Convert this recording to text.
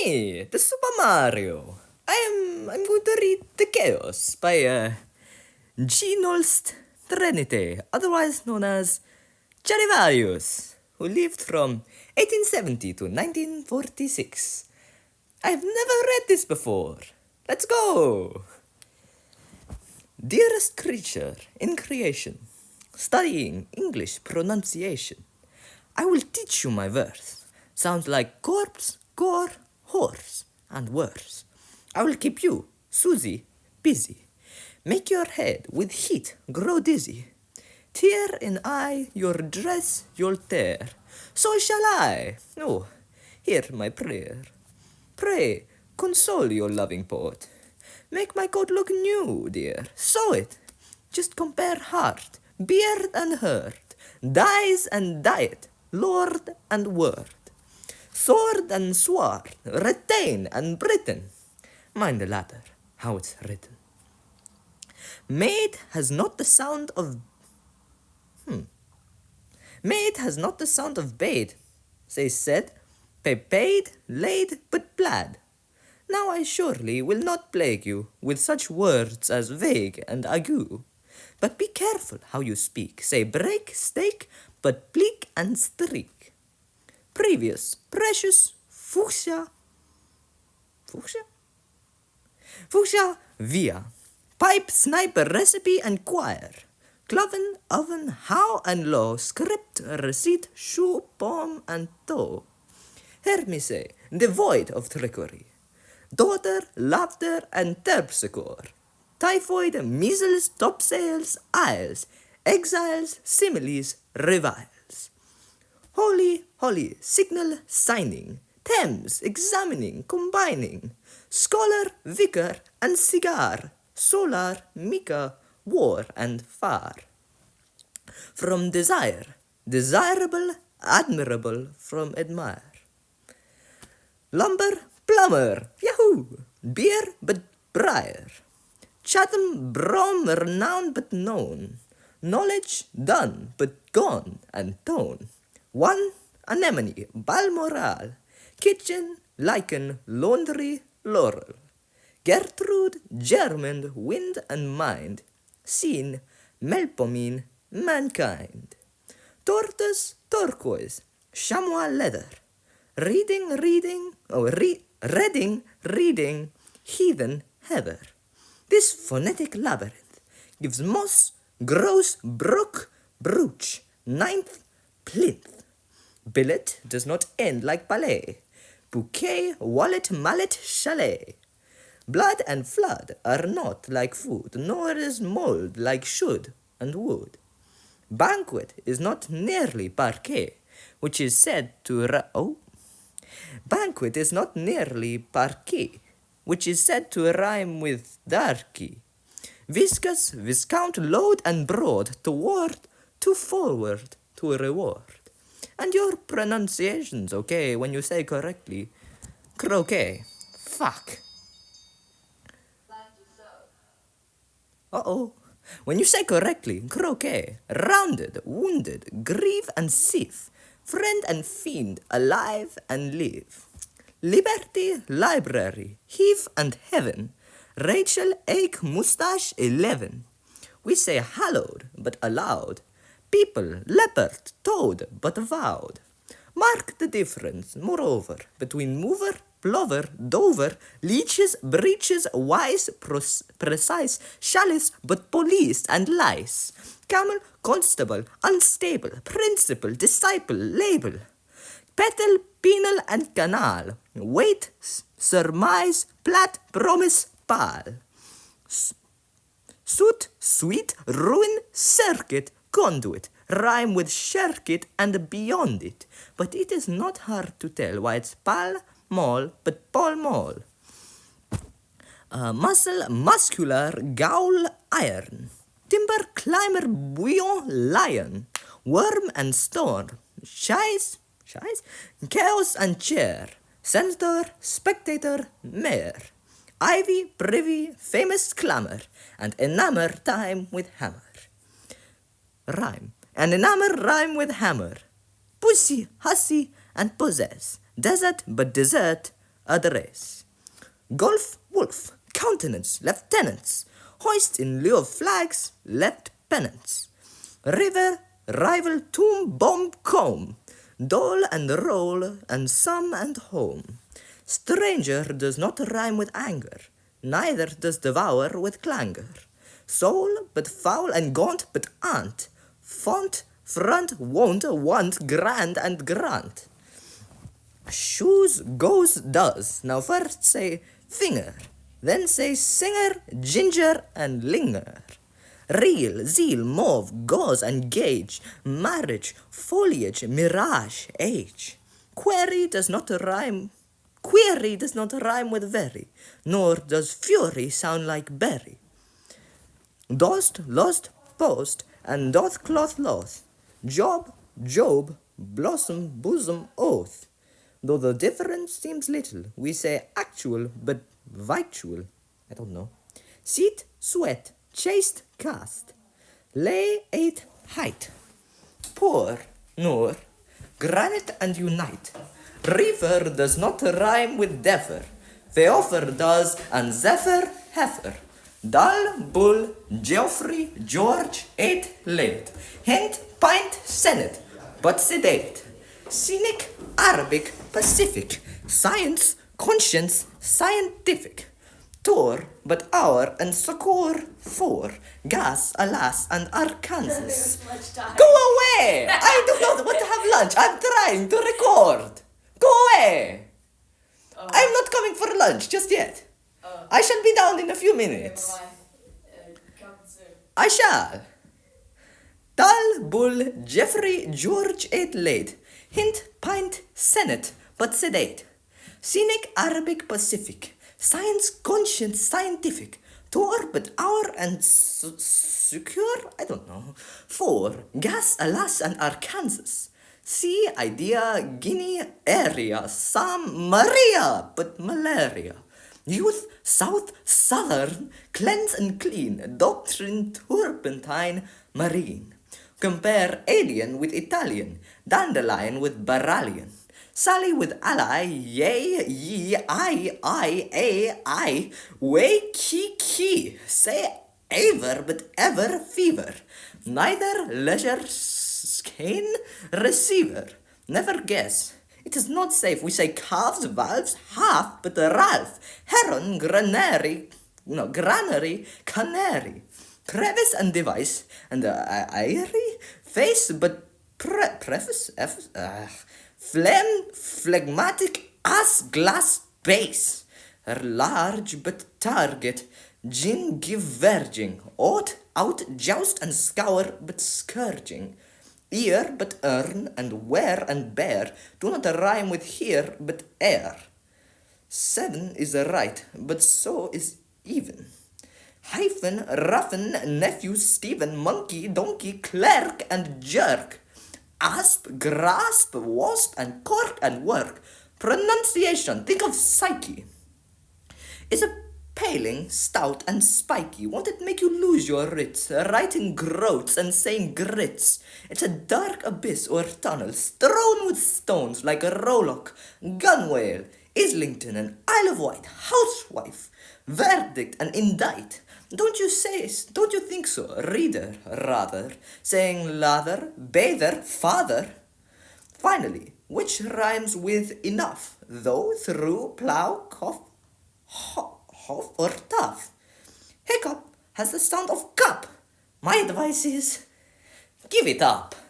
me, the Super Mario. I'm going to read The Chaos by Genolst Trinity, otherwise known as Charivarius, who lived from 1870 to 1946. I've never read this before. Let's go! Dearest creature in creation, studying English pronunciation, I will teach you my verse. Sounds like corpse, gore, horse, and worse. I will keep you, Susie, busy. Make your head with heat grow dizzy. Tear in eye your dress you'll tear. So shall I. Oh, hear my prayer. Pray, console your loving poet. Make my coat look new, dear. Sew it. Just compare heart, beard and hurt, dyes and diet, lord and word, sword and sword, retain and Britain. Mind the latter, how it's written. Maid has not the sound of Maid has not the sound of bade, they said, paid, laid, but plaid. Now I surely will not plague you with such words as vague and ague. But be careful how you speak, say break, stake, but bleak and streak. Previous, precious, fuchsia, via, pipe, sniper, recipe, and choir. Cloven, oven, how and low, script, receipt, shoe, poem, and toe. Hear me say, devoid of trickery. Daughter, laughter, and terpsichore. Typhoid, measles, topsails, isles, exiles, similes, reviles. Holy, holy, signal, signing. Thames, examining, combining. Scholar, vicar, and cigar. Solar, mica, war, and far. From desire, desirable, admirable, from admire. Lumber, plumber, yahoo! Beer, but briar. Chatham, Brom, renowned but known. Knowledge, done, but gone, and tone. One, anemone, Balmoral. Kitchen, lichen, laundry, laurel. Gertrude, German, wind and mind. Scene, Melpomene, mankind. Tortoise, turquoise, chamois leather. Reading, reading, heathen, heather. This phonetic labyrinth gives moss, gross, brook, brooch, ninth, plinth. Billet does not end like ballet. Bouquet, wallet, mallet, chalet. Blood and flood are not like food, nor is mold like should and would. Banquet is not nearly parquet, which is said to Banquet is not nearly parquet, which is said to rhyme with darky. Viscous, viscount, load and broad, toward, to forward, to reward. And your pronunciation's okay when you say correctly. Croquet. Fuck. Uh-oh. When you say correctly, croquet, rounded, wounded, grieve and sieve, friend and fiend, alive and live. Liberty, library, heave and heaven, Rachel, ache, mustache, 11. We say hallowed, but allowed. People, leopard, toad, but vowed. Mark the difference, moreover, between mover, plover, dover, leeches, breeches, wise, precise, chalice, but police and lice. Camel, constable, unstable, principal, disciple, label. Petal, penal, and canal. Wait, surmise, plat, promise, pal. Suit, sweet, ruin, circuit, conduit, rhyme with circuit and beyond it. But it is not hard to tell why it's pal, mall, but pol mall. Muscle, muscular, gowl, iron. Timber, climber, bouillon, lion. Worm and storm. Chise, chaos and chair. Senator, spectator, mayor. Ivy, privy, famous clamor. And enamor time with hammer. Rhyme. And enamor rhyme with hammer. Pussy, hussy, and possess. Desert, but desert, address. Golf, wolf, countenance, lieutenants, hoist in lieu of flags, left pennants. River, rival, tomb, bomb, comb, dole and roll, and some and home. Stranger does not rhyme with anger, neither does devour with clangor. Soul, but foul and gaunt, but aunt, font, front, won't, want, grand and grant. Shoes, goes, does. Now first say finger, then say singer, ginger, and linger. Reel, zeal, mauve, gauze, and gauge, marriage, foliage, mirage, age. Query does not rhyme with very, nor does fury sound like berry. Dost, lost, post, and doth cloth loth. Job, job, blossom, bosom, oath. Though the difference seems little, we say actual, but victual. I don't know. Seat, sweat, chaste, cast. Lay, ate, height. Pour, nor. Granite and unite. Reefer does not rhyme with defer. Theophor does, and zephyr, heifer. Dull, bull, Geoffrey, George, ate, late. Hint, pint, senate, but sedate. Scenic, Arabic, Pacific. Science, conscience, scientific. Tor, but our, and succor, for. Gas, alas, and Arkansas. Go away! I do not want to have lunch. I'm trying to record. Go away! I'm not coming for lunch just yet. I shall be down in a few minutes. I shall. Dull, bull, Geoffrey, George, ate late. Hint, pint, senate, but sedate. Scenic, Arabic, Pacific. Science, conscience, scientific. Tor, but our, and secure? I don't know. For, gas, alas, and Arkansas. Sea, idea, Guinea, area. Sam, Maria, but malaria. Youth, south, southern, cleanse and clean. Doctrine, turpentine, marine. Compare alien with Italian, dandelion with Baralian. Sally with ally, yea, ye, I, way, key. Say aver, but ever fever. Neither leisure, skein, receiver. Never guess. It is not safe. We say calves, valves, half, but Ralph. Heron, granary, canary. Crevice and device, and airy face, but preface, phlegm, phlegmatic, ass, glass, base. Large, but target, gin, give, verging. Ought, out, joust, and scour, but scourging. Ear, but earn, and wear, and bear, do not rhyme with here, but air. 7 is right, but so is even. Hyphen, ruffin, nephew, Stephen, monkey, donkey, clerk, and jerk. Asp, grasp, wasp, and cork, and work. Pronunciation, think of psyche. Is a paling, stout, and spiky. Won't it make you lose your wits, writing groats and saying grits? It's a dark abyss or tunnel, strewn with stones like a rowlock, gunwale, Islington, and Isle of Wight, housewife, verdict, and indict. Don't you think so, reader, rather, saying lather, bather, father? Finally, which rhymes with enough, though, through, plough, cough, hoff, or tough? Hiccup has the sound of cup. My advice is, give it up.